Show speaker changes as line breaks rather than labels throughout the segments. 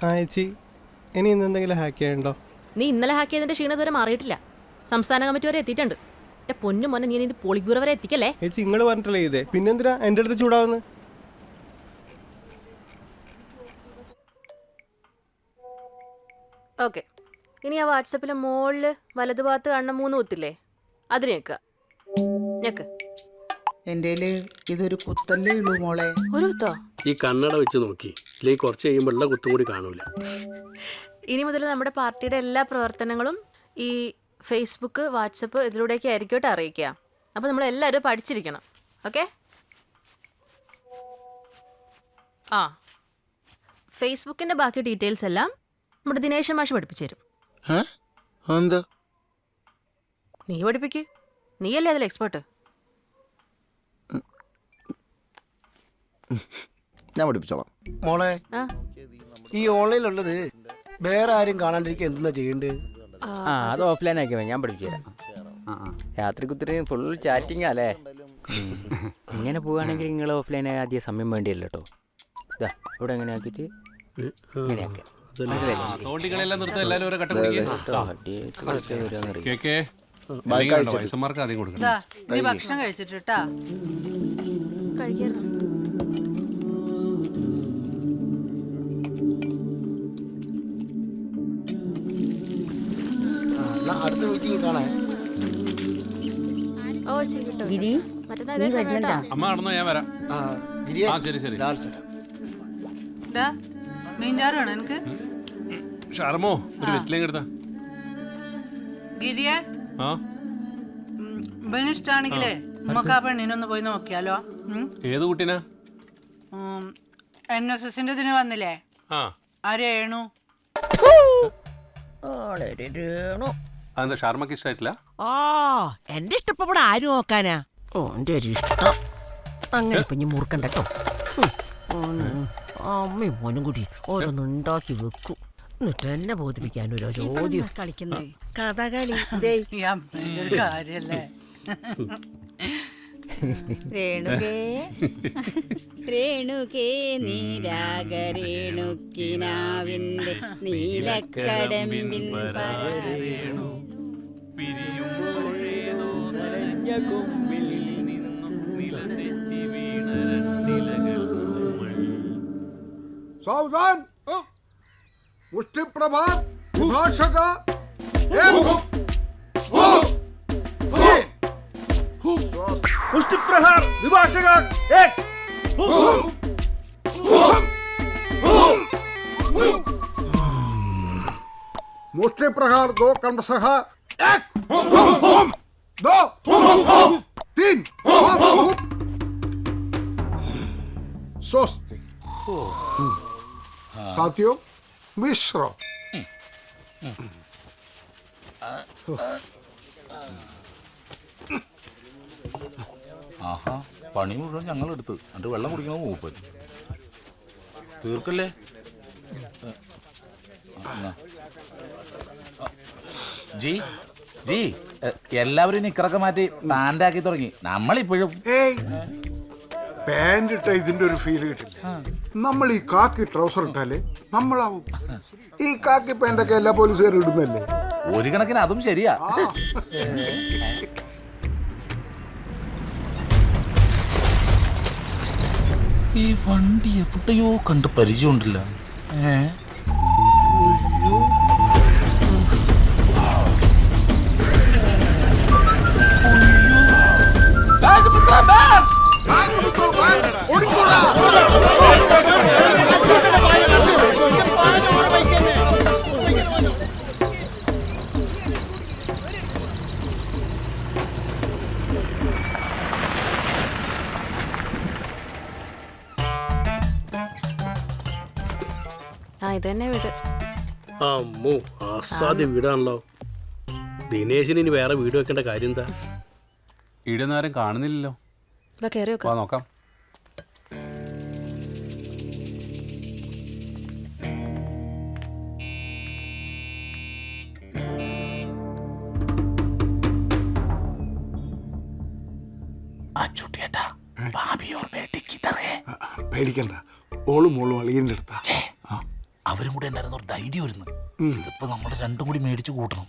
ആ ചേച്ചി, ഇനി ഇന്ന് എന്തെങ്കിലും ഹാക്ക് ചെയ്യണ്ടോ?
നീ ഇന്നലെ ഹാക്ക് ചെയ്തതിന്റെ ക്ഷീണം ഇതുവരെ മാറിയിട്ടില്ല. സംസ്ഥാന കമ്മിറ്റി വരെ എത്തിയിട്ടുണ്ട്. എന്റെ പൊന്നു മോനെ, നീ ഇത് പോളിറ്റ് ബ്യൂറോ വരെ എത്തിക്കല്ലേ.
ചേച്ചി നിങ്ങൾ പറഞ്ഞിട്ടല്ലേ ചെയ്തേ, പിന്നെന്തിനാ എൻ്റെ അടുത്ത് ചൂടാവുന്നത്?
ഓക്കെ, ഇനി ആ വാട്സപ്പിലെ മുകളിൽ വലതുഭാഗത്ത് കാണുന്ന 3 കുത്തില്ലേ, അതിന് ഞെക്കുക. ഞെക്ക്.
എൻ്റെ ഇതൊരു കുത്തല്ലേ ഉള്ളൂ മോളെ.
ഒരു കുത്തോ?
ഈ കണ്ണട വെച്ച് നോക്കി, ഇല്ലെങ്കിൽ കുറച്ച് കഴിയുമ്പോൾ ഉള്ള കുത്തും കൂടി കാണൂല.
ഇനി മുതൽ നമ്മുടെ പാർട്ടിയുടെ എല്ലാ പ്രവർത്തനങ്ങളും ഈ ഫേസ്ബുക്ക്, വാട്സപ്പ് ഇതിലൂടെയൊക്കെ ആയിരിക്കോട്ടെ അറിയിക്കുക. അപ്പോൾ നമ്മളെല്ലാവരും പഠിച്ചിരിക്കണം. ഓക്കെ? ആ, ഫേസ്ബുക്കിൻ്റെ ബാക്കി ഡീറ്റെയിൽസ് എല്ലാം നമ്മുടെ ദിനേശൻ മാഷ് പഠിപ്പിച്ചു തരും.
എന്താ
നീ പഠിപ്പിക്ക്, നീയല്ലേ അതിൽ എക്സ്പേർട്ട്.
ഞാൻ പഠിപ്പിച്ചോളാം.
മോളെ,
ആ
ഈ ഓൺലൈനിലുള്ളത് വേറെ ആരും കാണാണ്ടിരിക്കുക എന്തെന്നാ ചെയ്യണ്ടേ?
അത് ഓഫ്ലൈൻ ആക്കിയാ ഞാൻ പഠിപ്പിച്ചു തരാം. രാത്രി കുത്തിരി ഫുൾ ചാറ്റിംഗ് അല്ലേ? ഇങ്ങനെ പോവുകയാണെങ്കിൽ നിങ്ങൾ ഓഫ്ലൈൻ ആദ്യം സമയം വേണ്ടിയല്ലോ കേട്ടോ. ഇതാ ഇവിടെ എങ്ങനെ ആക്കിയിട്ട് ഇങ്ങനെ ആക്കാം.
ഭക്ഷണം കഴിച്ചിട്ടാ
കഴിക്കാനോ?
അടുത്ത മീറ്റിംഗ് കാണാൻ.
ഓ ചെയ്തിട്ടോ.
ഗിരി,
മറ്റന്നാൾ
നീ വരുന്നുണ്ടാ?
അമ്മ നടന്നോ, ഞാൻ വരാം.
ഗിരിയെ,
ആ ശരി ശരി.
ഡാൻസ് തരാം.
മീൻചാറ് വേണം എനിക്ക്.
ഷർമോ ഒരു വെറ്റിലേക്ക് എടുത്താ.
ഗിരിയെ,
ആ
ഇഷ്ടമാണെങ്കിലേ നമുക്ക് ആ പെണ്ണിനൊന്ന് പോയി നോക്കിയാലോ?
ഏത് കുട്ടീനാ?
NSSന്റെ ഇതിന് വന്നില്ലേ
ആ
ആ രേണു.
അതെന്താ ഷർമ്മക്ക് ഇഷ്ടമായിട്ടില്ല?
ആ, എന്റെ ഇഷ്ടപ്പെടാൻ ആരും നോക്കാനാ? ഓ, എന്റെ ഒരു ഇഷ്ടം. അങ്ങനെ കുഞ്ഞു മുറുക്കണ്ടോ. അമ്മയും മോനും കൂടി ഓരോന്നുണ്ടാക്കി വെക്കും. എന്നിട്ട് എന്നെ ബോധിപ്പിക്കാൻ ഒരു ചോദ്യം കളിക്കുന്നേ കഥകളി.
ഈ അമ്മേന്റെ ഒരു കാര്യല്ലേ.
രേണുകേ രേണുകേ നീരാഗരേണുക്കിനാവിന്റെ നീലക്കടമ്പിൽ
സാവധാൻ. മുഷ്ടിപ്രഭാത് വിഭാഷക
മുഷ്ടിപ്രഹാർ വിഭാഷക
मुष्टिप्रहार 2 क्रमशः 1 2 3 स्वस्ति. साथियों मिश्र.
ആഹാ, പണി മുഴുവൻ ഞങ്ങളെടുത്ത് എന്നിട്ട് വെള്ളം കുടിക്കണോ മൂപ്പൻ. തീർക്കല്ലേ? ജി ജി എല്ലാവരും നിക്കറൊക്കെ മാറ്റി പാൻ്റാക്കി തുടങ്ങി. നമ്മളിപ്പോഴും
പാൻറ് ഇട്ട ഇതിന്റെ ഒരു ഫീൽ കിട്ടില്ല. നമ്മൾ ഈ കാക്കി ട്രൗസർ ഇട്ടാലേ നമ്മളാവും. ഈ കാക്കി പാൻ്റൊക്കെ എല്ലാ പോലീസുകാരും ഇടുന്നല്ലേ?
ഒരു കണക്കിന് അതും ശരിയാ. ഈ വണ്ടി എവിടെയോ കണ്ട് പരിചയമുണ്ടല്ലോ.
ആ ഇത് തന്നെ വീട്.
അമ്മോ, അസാധ്യ വീടാണല്ലോ. ദിനേശിന് ഇനി വേറെ വീട് വെക്കേണ്ട കാര്യം എന്താ?
ഇടൊന്നും ആരും കാണുന്നില്ലല്ലോ.
വാ കയറി
വാ
വെക്കാം.
നോക്കാം.
പേടിക്കണ്ട, ഓളും മോളും അളിയൻ്റെ അടുത്താ.
അവരും കൂടി ഉണ്ടായിരുന്ന ഒരു ധൈര്യം വരുന്നു. ഇതിപ്പോ നമ്മൾ രണ്ടും കൂടി മേടിച്ചു കൂട്ടണം.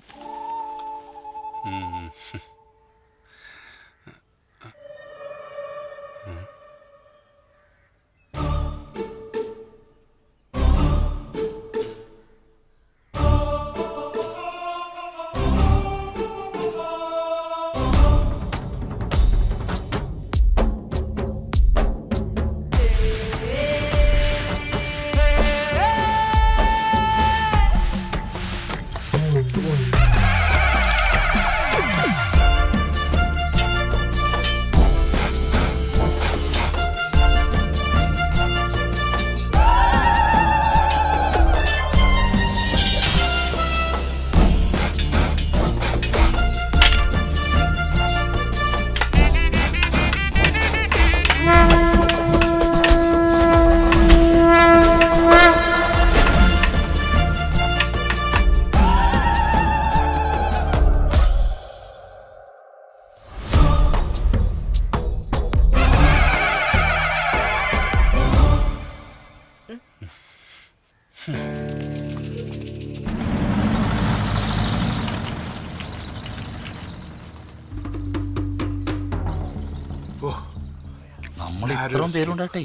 നമ്മൾ ഇത്രയും പേരുണ്ടാട്ടെ,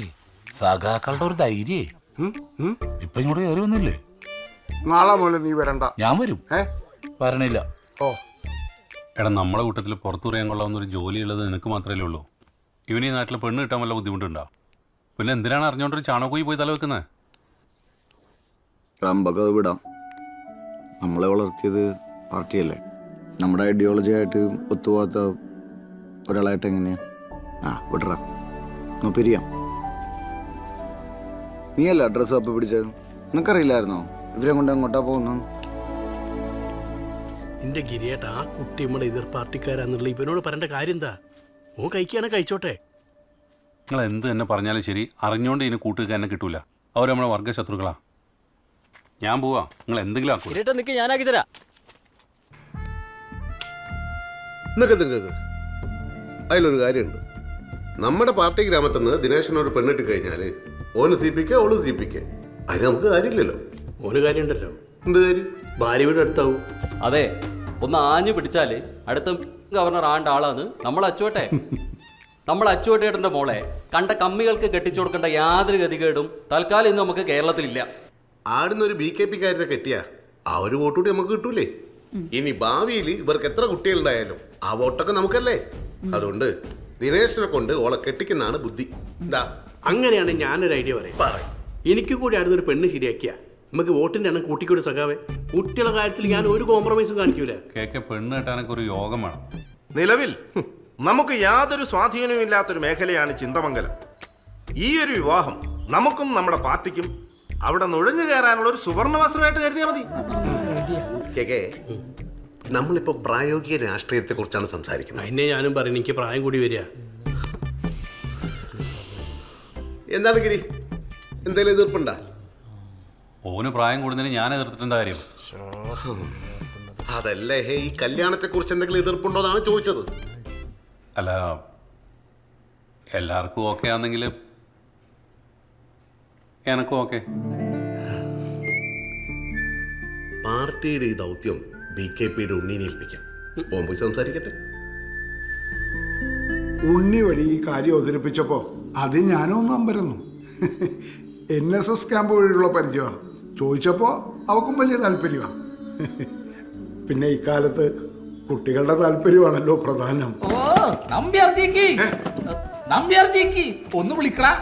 സഖാക്കളുടെ ഒരു ധൈര്യേ. ഇപ്പൊ ഇങ്ങോട്ട് കയറി വന്നില്ലേ?
നാളെ മുതൽ നീ വരണ്ട.
ഞാൻ വരും. വരണില്ല.
ഓ
എടാ, നമ്മളെ കൂട്ടത്തിൽ പുറത്തു പറയാൻ കൊള്ളാവുന്ന ഒരു ജോലിയുള്ളത് നിനക്ക് മാത്രമേ ഉള്ളൂ. ഇവന് ഈ നാട്ടിൽ പെണ്ണ് കിട്ടാൻ വല്ല ബുദ്ധിമുട്ടുണ്ടോ? പിന്നെ എന്തിനാണ് അറിഞ്ഞോണ്ടൊരു ചാണകോയി പോയി തല വെക്കുന്നത്?
റമ്പൊക്കെ വിടാം. നമ്മളെ വളർത്തിയത് പാർട്ടിയല്ലേ. നമ്മുടെ ഐഡിയോളജി ആയിട്ട് ഒത്തുപോകാത്ത ഒരാളായിട്ട് എങ്ങനെയാ? വിടറാ, പിരിയാം. നീയല്ല അഡ്രസ്സ് അപ്പ് പിടിച്ചത്. നിനക്കറിയില്ലായിരുന്നോ ഇവരെ കൊണ്ട് അങ്ങോട്ടാ പോകുന്നു?
എന്റെ ഗിരിയേട്ട, ആ കുട്ടി നമ്മുടെ എതിർ പാർട്ടിക്കാരാന്നുള്ള ഇവനോട് പറയേണ്ട കാര്യം എന്താ? ഓ കഴിക്കുകയാണെ കഴിച്ചോട്ടെ.
നിങ്ങൾ എന്ത് തന്നെ പറഞ്ഞാലും ശരി, അറിഞ്ഞോണ്ട് ഇതിന് കൂട്ടുക എന്നെ കിട്ടൂല. അവർ നമ്മളെ വർഗ്ഗശത്രുക്കളാ. ഞാൻ പോവാ, നിങ്ങൾ എന്തെങ്കിലും ആക്കൂ.
നിക്ക്, ഞാനാക്കി തരാം.
അതിലൊരു കാര്യമുണ്ട്. നമ്മുടെ പാർട്ടി ഗ്രാമത്തിൽ നിന്ന് ദിനേശനോട് പെണ്ണിട്ട് കഴിഞ്ഞാൽ ഓന് സിപിക്ക് ഓള് സിപിക്ക്. അതിന് നമുക്ക് കാര്യമില്ലല്ലോ.
ഓന് കാര്യമുണ്ടല്ലോ.
എന്ത് കാര്യം?
ഭാര്യ വീട് അടുത്താവും.
അതെ, ഒന്ന് ആഞ്ഞു പിടിച്ചാല് അടുത്ത ഗവർണർ ആണ്ട ആളാന്ന് നമ്മൾ അച്ചുവട്ടെ. നമ്മൾ അച്ചുവട്ടേട്ടൻ്റെ മോളെ കണ്ട കമ്മികൾക്ക് കെട്ടിച്ചു കൊടുക്കേണ്ട യാതൊരു ഗതികേടും തൽക്കാലം ഇന്ന് നമുക്ക് കേരളത്തിലില്ല.
ആടുന്നൊരു BKP കാരനെ കെട്ടിയാ ആ ഒരു വോട്ട് കൂടി നമുക്ക് കിട്ടൂലേ? ഇനി ഭാവിയിൽ ഇവർക്ക് എത്ര കുട്ടികളുണ്ടായാലും ആ വോട്ടൊക്കെ നമുക്കല്ലേ. അതുകൊണ്ട് ദിനേശനെ കൊണ്ട് ഓളെ കെട്ടിക്കുന്നതാണ് ബുദ്ധി. എന്താ?
അങ്ങനെയാണ് ഞാനൊരു ഐഡിയ പറയാം. എനിക്ക് കൂടി ആടുന്നൊരു പെണ്ണ് ശരിയാക്കിയ നമുക്ക് വോട്ടിന്റെ എണ്ണം കൂട്ടിക്കൂടി സഖാവേ. കുട്ടികളുടെ കാര്യത്തിൽ ഞാൻ ഒരു കോംപ്രമൈസും കാണിക്കൂല.
പെണ്ണ് കെട്ടാനൊക്കെ ഒരു യോഗം വേണം.
നിലവിൽ നമുക്ക് യാതൊരു സ്വാധീനവും ഇല്ലാത്തൊരു മേഖലയാണ് ചിന്തമംഗലം. ഈ ഒരു വിവാഹം നമുക്കും നമ്മുടെ പാർട്ടിക്കും അവിടെ നുഴഞ്ഞു കയറാനുള്ള ഒരു സുവർണവസരമായിട്ട് കരുതിയാൽ മതി.
നമ്മളിപ്പോ പ്രായോഗിക രാഷ്ട്രീയത്തെ കുറിച്ചാണ് സംസാരിക്കുന്നത്.
അതിനെ ഞാനും പറയും, എനിക്ക് പ്രായം കൂടി വരിക.
എന്താണ് ഗിരി, എന്തെങ്കിലും എതിർപ്പുണ്ടാ?
ഓന് പ്രായം കൂടുന്നതിന് ഞാൻ എതിർത്തിട്ടെന്താ കാര്യം?
അതല്ലേ ഈ കല്യാണത്തെ കുറിച്ച് എന്തെങ്കിലും എതിർപ്പുണ്ടോ എന്നാണ് ചോദിച്ചത്.
അല്ല, എല്ലാവർക്കും ഓക്കെ ആണെങ്കിൽ എനക്കും ഓക്കെ.
പാർട്ടിയുടെ ഈ ദൗത്യം BKPയുടെ ഉണ്ണീനെ ഏൽപ്പിക്കാം. പോയി സംസാരിക്കട്ടെ.
ഉണ്ണി വഴി ഈ കാര്യം അവതരിപ്പിച്ചപ്പോ അത് ഞാനൊന്നും അമ്പരന്നു. NSS ക്യാമ്പ് വഴിയുള്ള പരിചയമാണ്. ചോദിച്ചപ്പോ അവക്കും വലിയ താല്പര്യമാണ്. പിന്നെ ഇക്കാലത്ത് കുട്ടികളുടെ താല്പര്യമാണല്ലോ പ്രധാനം.
ഒന്ന് വിളിക്കടാ.